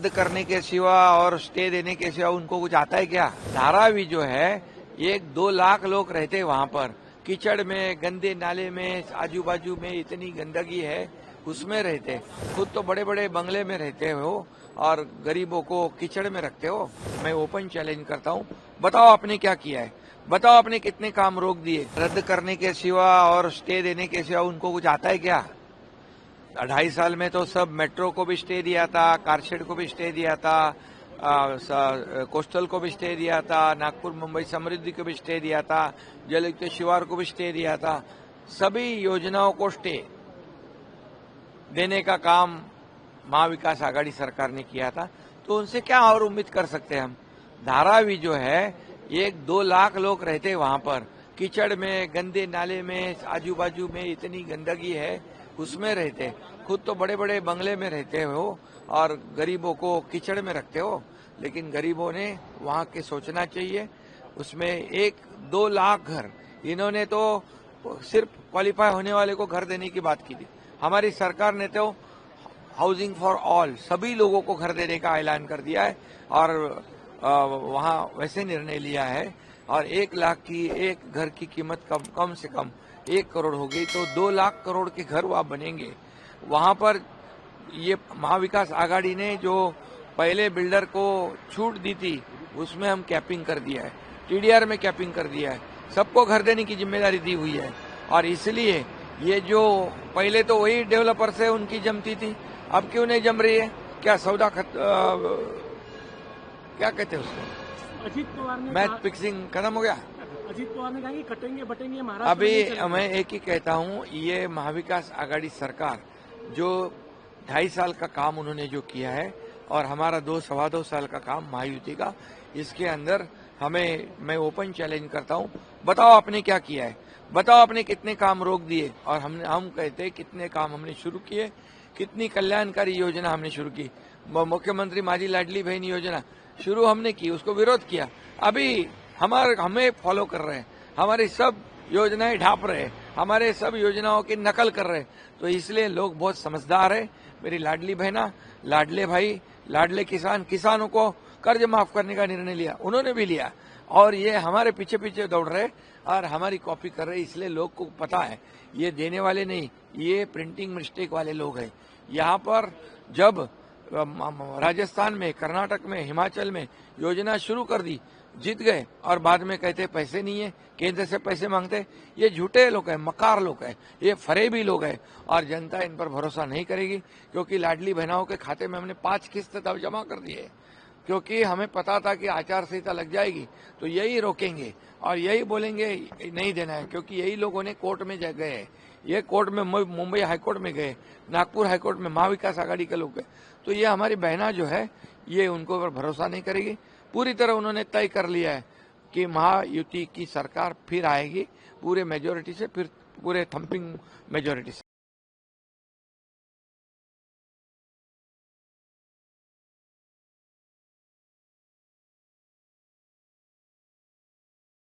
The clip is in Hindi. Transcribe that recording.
रद्द करने के सिवा और स्टे देने के सिवा उनको कुछ आता है क्या? धारावी जो है 1-2 लाख लोग रहते वहां पर, कीचड़ में, गंदे नाले में, आजू बाजू में इतनी गंदगी है, उसमें रहते। खुद तो बड़े बड़े बंगले में रहते हो और गरीबों को कीचड़ में रखते हो। मैं ओपन चैलेंज करता हूँ, बताओ आपने क्या किया है? बताओ आपने कितने काम रोक दिए? रद्द करने के सिवा और स्टे देने के सिवा उनको कुछ आता है क्या? 2.5 साल में तो सब मेट्रो को भी स्टे दिया था, कारशेड को भी स्टे दिया था, कोस्टल को भी स्टे दिया था, नागपुर मुंबई समृद्धि को भी स्टे दिया था, जलयुक्त शिवार को भी स्टे दिया था। सभी योजनाओं को स्टे देने का काम महाविकास आघाड़ी सरकार ने किया था, तो उनसे क्या और उम्मीद कर सकते हैं हम? धारावी जो है 1-2 लाख लोग रहते वहां पर, कीचड़ में, गंदे नाले में, आजू बाजू में इतनी गंदगी है, उसमें रहते। खुद तो बड़े बड़े बंगले में रहते हो और गरीबों को कीचड़ में रखते हो। लेकिन गरीबों ने वहां के सोचना चाहिए। उसमें 1-2 लाख घर, इन्होंने तो सिर्फ क्वालिफाई होने वाले को घर देने की बात की थी। हमारी सरकार ने तो हाउसिंग फॉर ऑल, सभी लोगों को घर देने का ऐलान कर दिया है और वहां वैसे निर्णय लिया है। और 1 लाख की एक घर की कीमत कम से कम 1 करोड़ हो गई, तो 2 लाख करोड़ के घर वहां बनेंगे। वहां पर ये महाविकास आघाड़ी ने जो पहले बिल्डर को छूट दी थी, उसमें हम कैपिंग कर दिया है, टीडीआर में कैपिंग कर दिया है, सबको घर देने की जिम्मेदारी दी हुई है। और इसलिए ये जो पहले तो वही डेवलपर से उनकी जमती थी, अब क्यों नहीं जम रही है? क्या सौदा क्या कहते हैं उसको, अजीत पवार ने मैच फिक्सिंग खत्म हो गया? अजीत पवार ने कहा कि कटेंगे बटेंगे महाराष्ट्र अभी मैं एक ही कहता हूं, ये महाविकास आघाड़ी सरकार जो 2.5 साल का काम उन्होंने जो किया है और हमारा 2-2.25 साल का काम महायुति का, इसके अंदर मैं ओपन चैलेंज करता हूं, बताओ आपने क्या किया है? बताओ आपने कितने काम रोक दिए? और हम कहते हैं कितने काम हमने शुरू किए, कितनी कल्याणकारी योजना हमने शुरू की। मुख्यमंत्री माझी लाडली बहन योजना शुरू हमने की, उसको विरोध किया, अभी हमें फॉलो कर रहे हैं, हमारी सब योजनाएं ढाप रहे हैं, हमारे सब योजनाओं की नकल कर रहे हैं। तो इसलिए लोग बहुत समझदार है। मेरी लाडली बहना, लाडले भाई, लाडले किसानों को कर्ज माफ करने का निर्णय लिया, उन्होंने भी लिया, और ये हमारे पीछे पीछे दौड़ रहे और हमारी कॉपी कर रहे। इसलिए लोग को पता है ये देने वाले नहीं, ये प्रिंटिंग मिस्टेक वाले लोग हैं। यहाँ पर जब राजस्थान में, कर्नाटक में, हिमाचल में योजना शुरू कर दी, जीत गए और बाद में कहते पैसे नहीं है, केंद्र से पैसे मांगते। ये झूठे लोग हैं, मकार लोग हैं, ये फरेबी लोग हैं और जनता इन पर भरोसा नहीं करेगी। क्योंकि लाडली बहनाओं के खाते में हमने 5 किस्त तब जमा कर दिए, क्योंकि हमें पता था कि आचार संहिता लग जाएगी तो यही रोकेंगे और यही बोलेंगे नहीं देना है। क्योंकि यही लोगों ने कोर्ट में गए, ये कोर्ट में मुंबई हाईकोर्ट में गए, नागपुर हाईकोर्ट में महाविकास आघाड़ी के लोग गए। तो ये हमारी बहना जो है ये उनको पर भरोसा नहीं करेगी। पूरी तरह उन्होंने तय कर लिया है कि महायुति की सरकार फिर आएगी, पूरे मेजोरिटी से, फिर पूरे थंपिंग मेजोरिटी से।